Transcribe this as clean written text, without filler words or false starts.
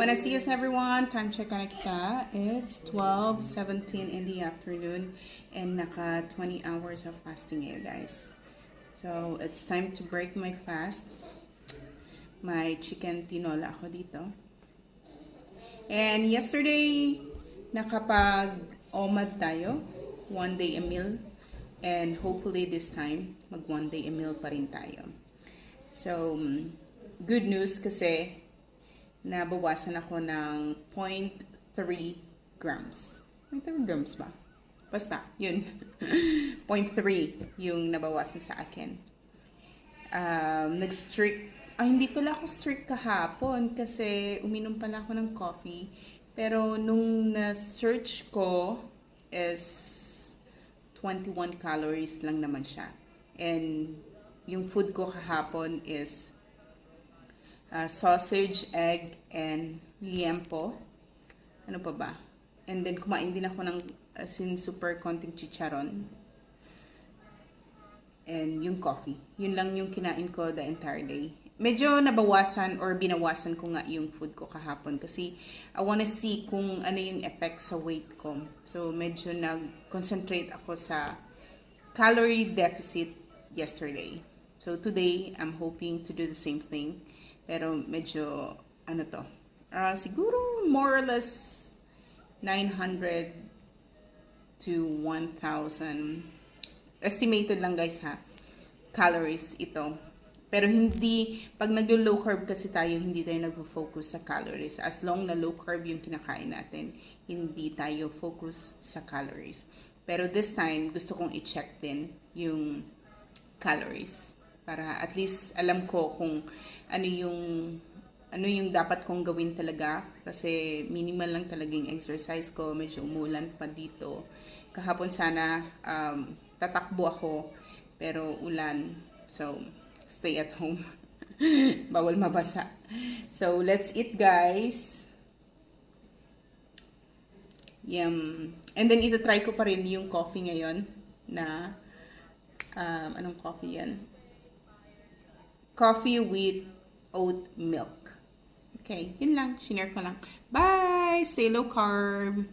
Buenos dias, everyone. Time check na kita. It's 12:17 in the afternoon and naka 20 hours of fasting eh, guys. So, it's time to break my fast. May chicken tinola ako dito. And yesterday, nakapag-OMAD tayo. One day a meal. And hopefully this time, mag one day a meal pa rin tayo. So, good news kasi nabawasan ako ng 0.3 grams. 0.3 grams ba? Basta, yun. 0.3 yung nabawasan sa akin. Nag-strict. Hindi pala ako strict kahapon kasi uminom pala ako ng coffee. Pero nung na-search ko is 21 calories lang naman siya. And yung food ko kahapon is sausage, egg, and liempo. Ano pa ba? And then, kumain din ako ng super konting chicharon. And yung coffee. Yun lang yung kinain ko the entire day. Medyo nabawasan or binawasan ko nga yung food ko kahapon kasi I wanna see kung ano yung effect sa weight ko. So, medyo nag-concentrate ako sa calorie deficit yesterday. So, today, I'm hoping to do the same thing. Pero medyo, siguro more or less 900 to 1,000. Estimated lang guys ha, calories ito. Pero hindi, pag naglo-low carb kasi tayo, hindi tayo nag-focus sa calories. As long na low carb yung kinakain natin, hindi tayo focus sa calories. Pero this time, gusto kong i-check din yung calories. Para at least alam ko kung ano yung dapat kong gawin talaga. Kasi minimal lang talagang exercise ko. Medyo umulan pa dito. Kahapon sana tatakbo ako. Pero ulan. So, stay at home. Bawal mabasa. So, let's eat guys. Yum. And then, itatry ko pa rin yung coffee ngayon. Na, anong coffee yan? Coffee with oat milk. Okay, yun lang. Shinare ko lang. Bye! Stay low carb!